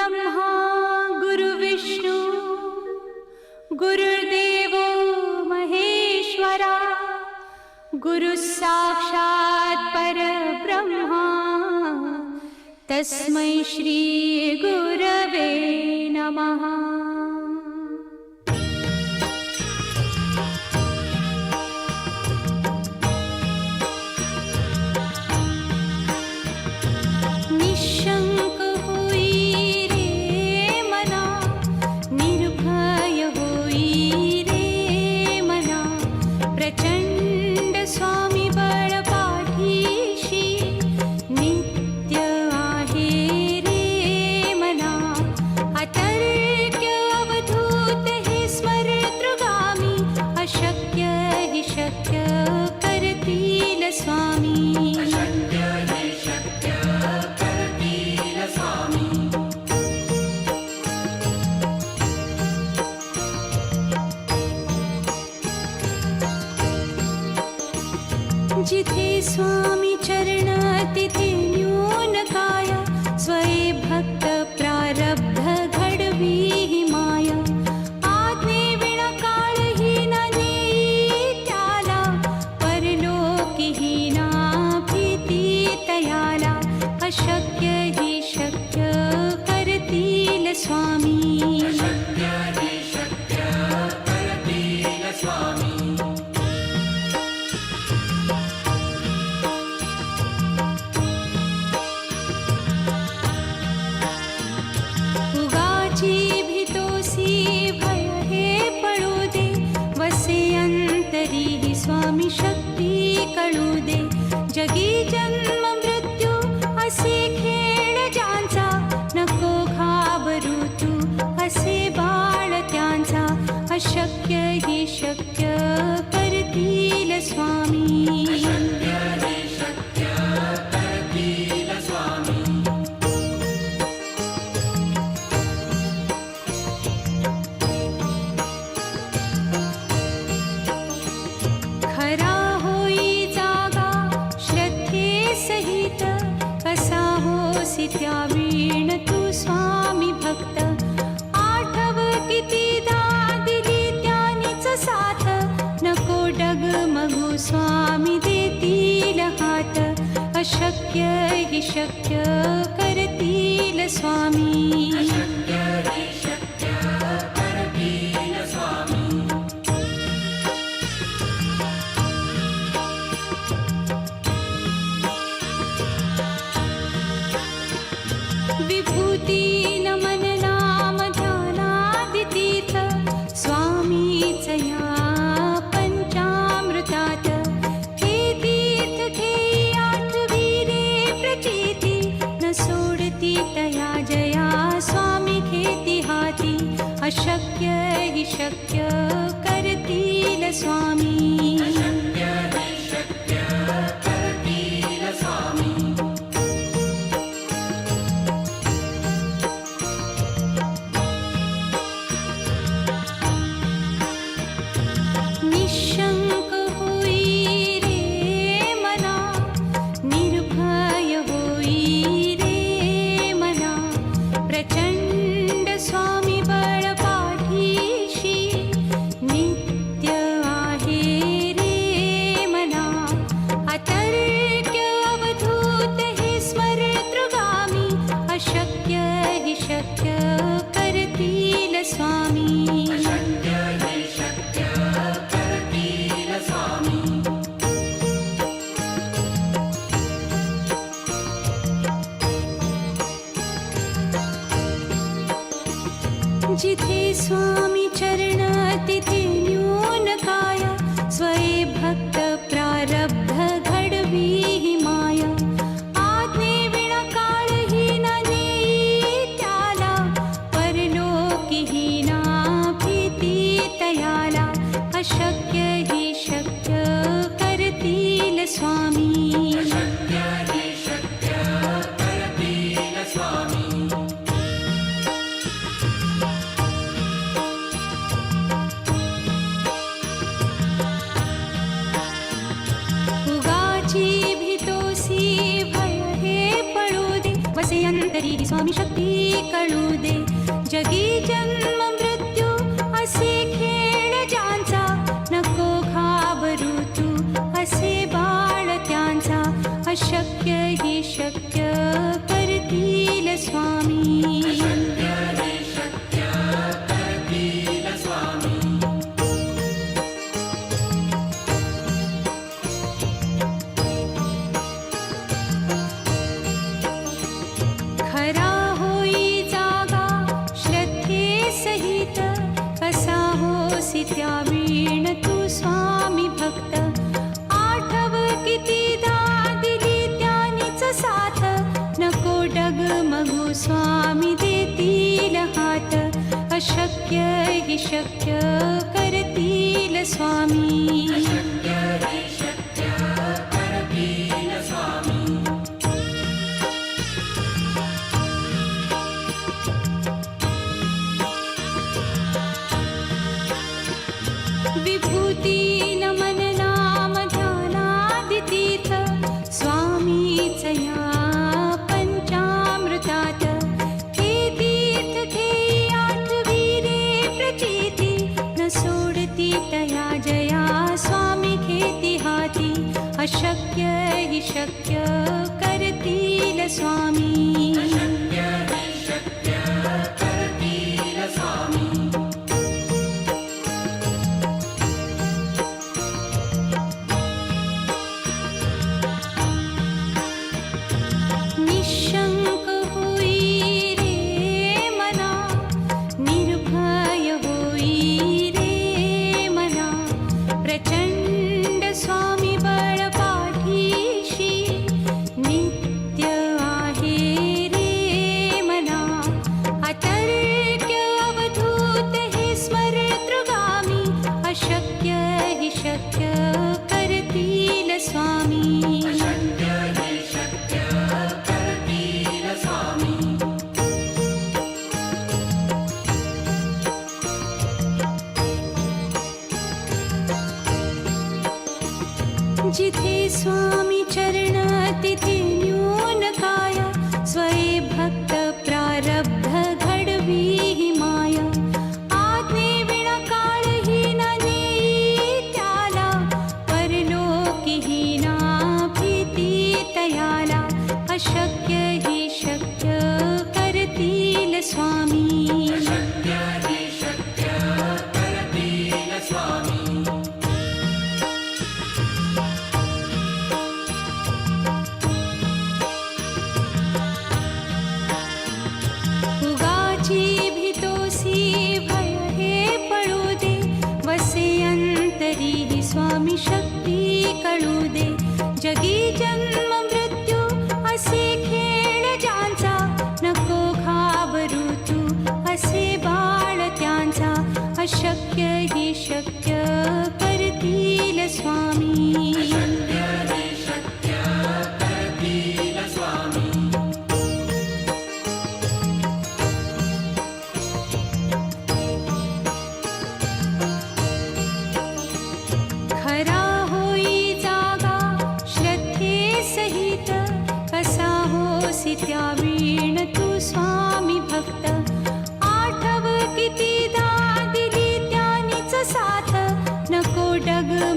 गुरुर्ब्रह्मा गुरुर्विष्णू गुरुर्देवो महेश्वरा गुरुसाक्षात् परब्रह्मा तस्मै श्री गुरवे नमः। निशंक होई रे मना, निर्भय होई रे मना, प्रचंड स्वामी बळ पाठीशी नित्य आहे रे मना। अतर्क्य अवधूत हे स्मरतृगामी, अशक्य हि शक्य करतील स्वामी। जिथे स्वामी चरण तिथे न्यून काय, स्वये भक्त प्रारब्ध घडवी ही माया। आज्ञे विना काळही न नेई त्याला, परलोकी ही ना भीती तयाला। अशक्य ही शक्य करतील स्वामी। स्वामी शक्ती कळू दे, जगी जन्म मृत्यू असे खेळ ज्यांचा। नको घाबरू तू असे बाळ त्यांचा, अशक्य ही शक्य करतील स्वामी। खरा होई जागा श्रद्धे सहित, कसा होसी त्या वीण तू स्वामी भक्त। आठव कितीदा दिली त्यानीच साथ, नको डगमगू स्वामी देतील हात। अशक्य हि शक्य करतील स्वामी। विभूती नमन नाम ध्यानादितीर्थ, स्वामीच या पंचामृतात। हे तीर्थ घेई आठवी रे प्रचिती, न सोडती तया जया स्वामी घेती हाती। अशक्य हि शक्य करतील स्वामी। निशंक होई रे मना, निर्भय होई रे मना, प्रचंड स्वामी बळ पाठीशी नित्य आहे रे मना। अतर्क्य अवधूत हे स्मरतृगामी, अशक्य हि शक्य करतील स्वामी। जिथे स्वामी चरण तिथे न्यून काय, स्वये भक्त प्रारब्ध घडवी ही माया। आज्ञे विना काळही न नेई त्याला, परलोकी ही ना भीती तयाला। अशक्य ही शक्य करतील स्वामी। स्वामी शक्ती कळू दे. जगी जन्म मृत्यू असे खेळ ज्यांचा, नको घाबरू तू असे बाळ त्यांचा. अशक्य ही शक्य करतील स्वामी. खरा होई जागा श्रद्धे सहित, कसा होसी त्या वीण तू स्वामी भक्त. आठव कितीदा दिली त्यानीच साथ, नको डगमगू स्वामी देतील हात. अशक्य ही शक्य करतील स्वामी. विभूती नमन नाम ध्यानादितीर्थ, स्वामीच या पंचामृतात. हे तीर्थ घेई आठवी रे प्रचिती, न सोडती तया जया स्वामी घेती हाती. अशक्य ही शक्य करतील स्वामी. निशंक होई रे मना, निर्भय होई रे मना. प्रचंड स्वामी बळ पाठीशी, नित्य आहे रे मना. अतर्क्य अवधूत हे स्मरतृगामी, अशक्य ही शक्य करतील स्वामी. जिथे स्वामी चरण तिथे न्यून काया, स्वये भक्त प्रारब्ध घडवी ही माया. आज्ञे विना काळही न नेई त्याला, परलोकीही ना भीती तयाला. अशक्य ही शक्य करतील स्वामी. उगाची भीतोसी भय हे पळू दे, वसे अंतरी ही स्वामी शक्ती कळू दे. जगी जन्म मृत्यू असे खेळ ज्यांचा, नको घाबरू तू असे बाळ त्यांचा. अशक्य ही शक्य करतील स्वामी. खरा होई जागा श्रद्धे सहित, कसा होसी त्या वीण तू स्वामी भक्त.